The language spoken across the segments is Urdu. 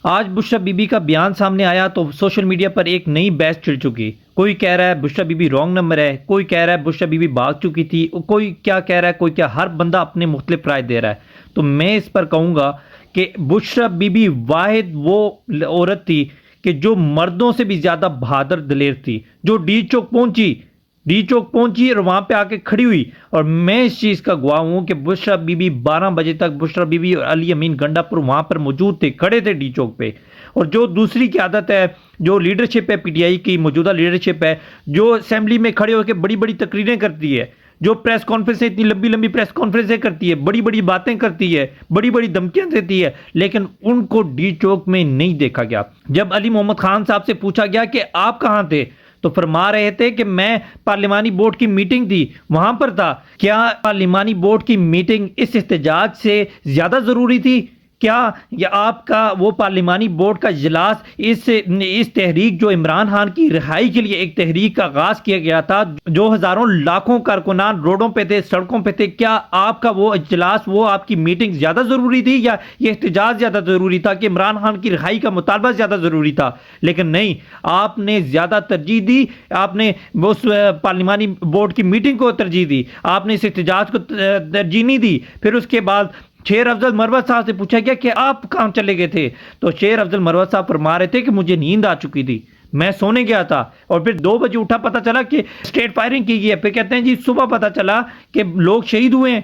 آج بشریٰ بی بی کا بیان سامنے آیا تو سوشل میڈیا پر ایک نئی بحث چل چکی. کوئی کہہ رہا ہے Bushra Bibi wrong number ہے، کوئی کہہ رہا ہے بشریٰ بی بی بھاگ چکی تھی، کوئی کیا کہہ رہا ہے، کوئی کیا. ہر بندہ اپنے مختلف رائے دے رہا ہے. تو میں اس پر کہوں گا کہ بشریٰ بی بی واحد وہ عورت تھی کہ جو مردوں سے بھی زیادہ بہادر دلیر تھی، جو ڈی چوک پہنچی اور وہاں پہ آ کے کھڑی ہوئی. اور میں اس چیز کا گواہ ہوں کہ بشریٰ بی بی 12 بجے تک بشریٰ بی بی اور علی امین گنڈا پور وہاں پر موجود تھے، کھڑے تھے ڈی چوک پہ. اور جو دوسری قیادت ہے، جو لیڈرشپ ہے پی ٹی آئی کی موجودہ لیڈرشپ ہے، جو اسمبلی میں کھڑے ہو کے بڑی بڑی تقریریں کرتی ہے، جو پریس کانفرنسیں اتنی لمبی لمبی پریس کانفرنسیں کرتی ہے، بڑی بڑی باتیں کرتی ہے، بڑی بڑی دھمکیاں دیتی ہے، لیکن ان کو ڈی چوک میں نہیں دیکھا گیا. جب علی محمد خان صاحب سے پوچھا گیا کہ آپ کہاں تھے تو فرما رہے تھے کہ میں پارلیمانی بورڈ کی میٹنگ تھی وہاں پر تھا. کیا پارلیمانی بورڈ کی میٹنگ اس احتجاج سے زیادہ ضروری تھی؟ کیا یا آپ کا وہ پارلیمانی بورڈ کا اجلاس اس تحریک جو عمران خان کی رہائی کے لیے ایک تحریک کا آغاز کیا گیا تھا، جو ہزاروں لاکھوں کارکنان روڈوں پہ تھے، سڑکوں پہ تھے، کیا آپ کا وہ اجلاس، وہ آپ کی میٹنگ زیادہ ضروری تھی یا یہ احتجاج زیادہ ضروری تھا کہ عمران خان کی رہائی کا مطالبہ زیادہ ضروری تھا؟ لیکن نہیں، آپ نے زیادہ ترجیح دی، آپ نے اس پارلیمانی بورڈ کی میٹنگ کو ترجیح دی، آپ نے اس احتجاج کو ترجیح نہیں دی. پھر اس کے بعد شیر افضل مروت صاحب سے پوچھا گیا کہ آپ کہاں چلے گئے تھے تو شیر افضل مروت صاحب فرما رہے تھے کہ مجھے نیند آ چکی تھی، میں سونے گیا تھا. اور پھر 2 بجے اٹھا، پتا چلا کہ اسٹیٹ فائرنگ کی گئی ہے. پھر کہتے ہیں جی صبح پتا چلا کہ لوگ شہید ہوئے ہیں.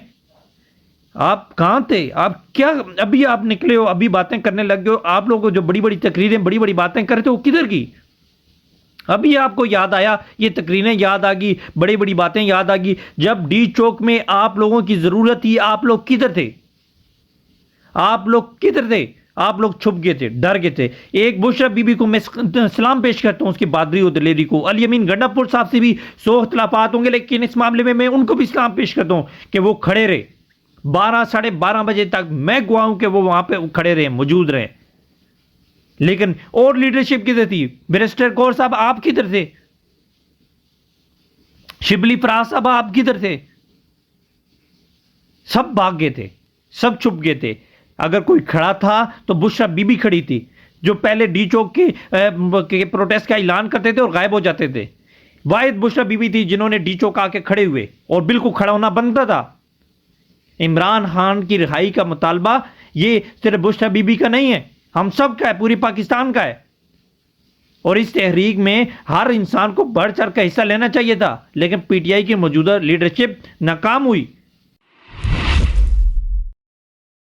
آپ کہاں تھے؟ آپ کیا ابھی آپ نکلے ہو، ابھی باتیں کرنے لگ گئے ہو؟ آپ لوگ جو بڑی بڑی تقریریں، بڑی بڑی باتیں کر رہے تھے، وہ کدھر گئی؟ ابھی آپ کو یاد آیا، یہ تقریریں یاد آ گئی، بڑی بڑی باتیں یاد آ گئی. جب ڈی چوک میں آپ لوگوں کی ضرورت تھی، آپ لوگ کدھر تھے؟ آپ لوگ کدھر تھے؟ آپ لوگ چھپ گئے تھے، ڈر گئے تھے. ایک بشریٰ بی بی کو میں سلام پیش کرتا ہوں، اس کی بہادری اور دلیری کو. علی امین گنڈا پور صاحب سے بھی 100 اختلافات ہوں گے، لیکن اس معاملے میں ان کو بھی سلام پیش کرتا ہوں کہ وہ کھڑے رہے 12 بجے تک. میں گواہ ہوں کہ وہ وہاں پہ کھڑے رہے، موجود رہے. لیکن اور لیڈرشپ کدھر تھی؟ بیرسٹر کور صاحب آپ کدھر تھے؟ شبلی فراز صاحب آپ کدھر تھے؟ سب بھاگ گئے تھے، سب چھپ گئے تھے. اگر کوئی کھڑا تھا تو بشریٰ بی بی کھڑی تھی، جو پہلے ڈی چوک کے پروٹیسٹ کا اعلان کرتے تھے اور غائب ہو جاتے تھے. واحد بشریٰ بی بی تھی جنہوں نے ڈی چوک آ کے کھڑے ہوئے، اور بالکل کھڑا ہونا بنتا تھا. عمران خان کی رہائی کا مطالبہ یہ صرف بشریٰ بی بی کا نہیں ہے، ہم سب کا ہے، پوری پاکستان کا ہے. اور اس تحریک میں ہر انسان کو بڑھ چڑھ کا حصہ لینا چاہیے تھا، لیکن پی ٹی آئی کی موجودہ لیڈرشپ ناکام ہوئی.